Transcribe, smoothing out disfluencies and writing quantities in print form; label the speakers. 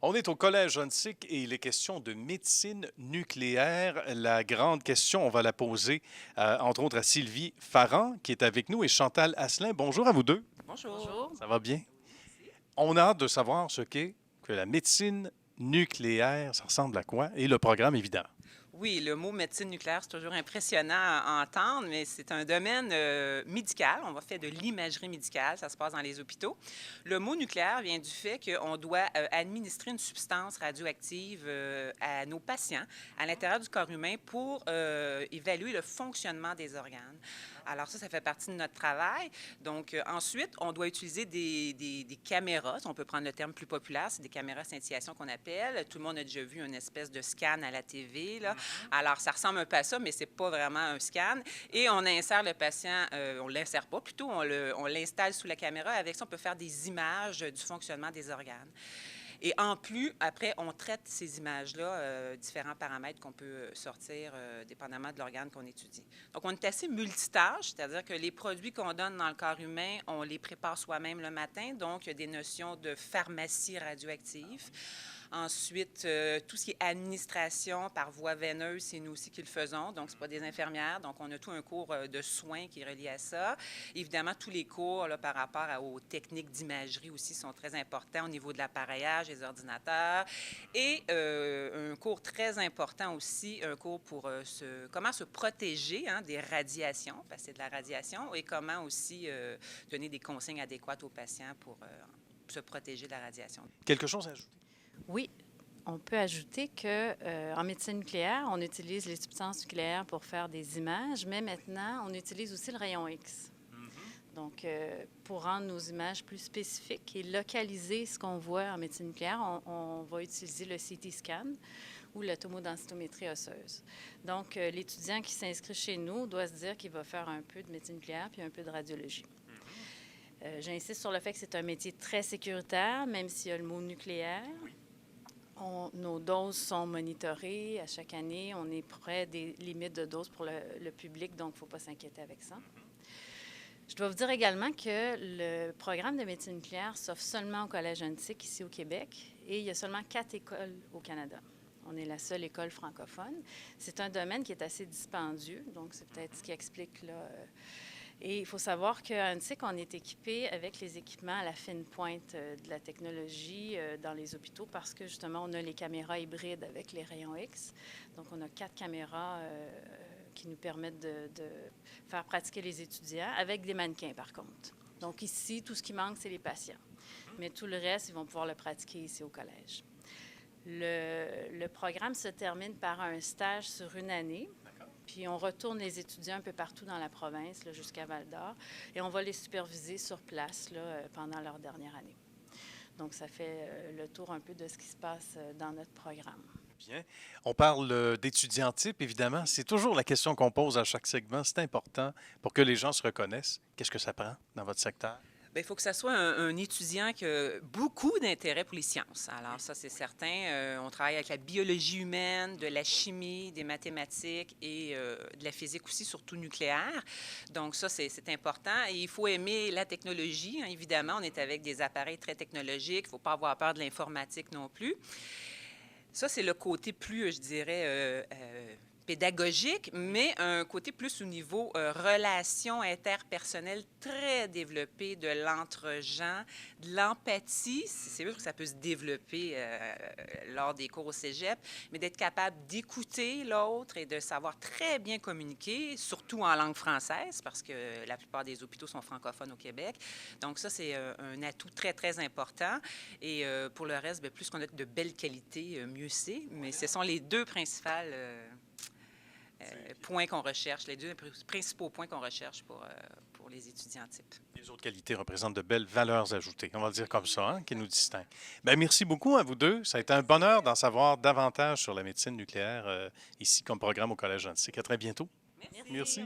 Speaker 1: On est au Collège Huntsic et il est question de médecine nucléaire. La grande question, on va la poser entre autres à Sylvie Farran qui est avec nous et Chantal Asselin. Bonjour à vous deux.
Speaker 2: Bonjour.
Speaker 3: Bonjour.
Speaker 1: Ça va bien?
Speaker 2: Oui, merci.
Speaker 1: On a hâte de savoir ce qu'est que la médecine nucléaire. Ça ressemble à quoi? Et le programme, évidemment.
Speaker 2: Oui, le mot médecine nucléaire, c'est toujours impressionnant à entendre, mais c'est un domaine médical. On va faire de l'imagerie médicale, ça se passe dans les hôpitaux. Le mot nucléaire vient du fait qu'on doit administrer une substance radioactive à nos patients à l'intérieur du corps humain pour évaluer le fonctionnement des organes. Alors ça fait partie de notre travail. Donc ensuite, on doit utiliser des caméras. On peut prendre le terme plus populaire, c'est des caméras scintillation qu'on appelle. Tout le monde a déjà vu une espèce de scan à la TV, là. Alors, ça ressemble un peu à ça, mais c'est pas vraiment un scan. Et on insère le patient, on l'insère pas, plutôt, on l'installe sous la caméra. Avec ça, on peut faire des images du fonctionnement des organes. Et en plus, après, on traite ces images-là, différents paramètres qu'on peut sortir dépendamment de l'organe qu'on étudie. Donc, on est assez multitâche, c'est-à-dire que les produits qu'on donne dans le corps humain, on les prépare soi-même le matin. Donc, il y a des notions de pharmacie radioactive. Ensuite, tout ce qui est administration par voie veineuse, c'est nous aussi qui le faisons. Donc, ce pas des infirmières. Donc, on a tout un cours de soins qui est relié à ça. Évidemment, tous les cours là, par rapport aux techniques d'imagerie aussi sont très importants au niveau de l'appareillage, des ordinateurs. Et un cours très important aussi, un cours pour comment se protéger des radiations, parce que c'est de la radiation, et comment aussi donner des consignes adéquates aux patients pour se protéger de la radiation.
Speaker 1: Quelque chose à ajouter?
Speaker 3: Oui, on peut ajouter que en médecine nucléaire, on utilise les substances nucléaires pour faire des images, mais maintenant, on utilise aussi le rayon X. Donc, pour rendre nos images plus spécifiques et localiser ce qu'on voit en médecine nucléaire, on va utiliser le CT scan ou la tomodensitométrie osseuse. Donc, l'étudiant qui s'inscrit chez nous doit se dire qu'il va faire un peu de médecine nucléaire puis un peu de radiologie. J'insiste sur le fait que c'est un métier très sécuritaire, même s'il y a le mot nucléaire. Nos doses sont monitorées à chaque année. On est près des limites de doses pour le public, donc il ne faut pas s'inquiéter avec ça. Je dois vous dire également que le programme de médecine nucléaire s'offre seulement au Collège Huntsic, ici au Québec, et il y a seulement 4 écoles au Canada. On est la seule école francophone. C'est un domaine qui est assez dispendieux, donc c'est peut-être ce qui explique là. Et il faut savoir qu'à Huntsic, on est équipé avec les équipements à la fine pointe de la technologie dans les hôpitaux parce que justement, on a les caméras hybrides avec les rayons X. Donc, on a 4 caméras qui nous permettent de faire pratiquer les étudiants avec des mannequins, par contre. Donc, ici, tout ce qui manque, c'est les patients. Mais tout le reste, ils vont pouvoir le pratiquer ici au collège. Le programme se termine par un stage sur une année. Puis on retourne les étudiants un peu partout dans la province, jusqu'à Val-d'Or, et on va les superviser sur place là, pendant leur dernière année. Donc, ça fait le tour un peu de ce qui se passe dans notre programme.
Speaker 1: Bien. On parle d'étudiants type, évidemment. C'est toujours la question qu'on pose à chaque segment. C'est important pour que les gens se reconnaissent. Qu'est-ce que ça prend dans votre secteur?
Speaker 2: Bien, il faut que ça soit un étudiant qui a beaucoup d'intérêt pour les sciences. Alors ça, c'est certain. On travaille avec la biologie humaine, de la chimie, des mathématiques et de la physique aussi, surtout nucléaire. Donc ça, c'est important. Et il faut aimer la technologie, évidemment. On est avec des appareils très technologiques. Il ne faut pas avoir peur de l'informatique non plus. Ça, c'est le côté plus, je dirais, pédagogique, mais un côté plus au niveau relations interpersonnelles très développé, de l'entre-gens, de l'empathie. C'est sûr que ça peut se développer lors des cours au cégep, mais d'être capable d'écouter l'autre et de savoir très bien communiquer, surtout en langue française, parce que la plupart des hôpitaux sont francophones au Québec. Donc ça, c'est un atout très, très important. Et pour le reste, bien, plus qu'on a de belles qualités, mieux c'est. Mais ce sont les deux principales points qu'on recherche, les deux principaux points qu'on recherche pour les étudiants type.
Speaker 1: Les autres qualités représentent de belles valeurs ajoutées, on va le dire comme ça, qui nous distinguent. Bien, merci beaucoup à vous deux. Ça a été un bonheur d'en savoir davantage sur la médecine nucléaire ici comme programme au Collège Huntsic. À très bientôt.
Speaker 2: Merci.
Speaker 1: Merci.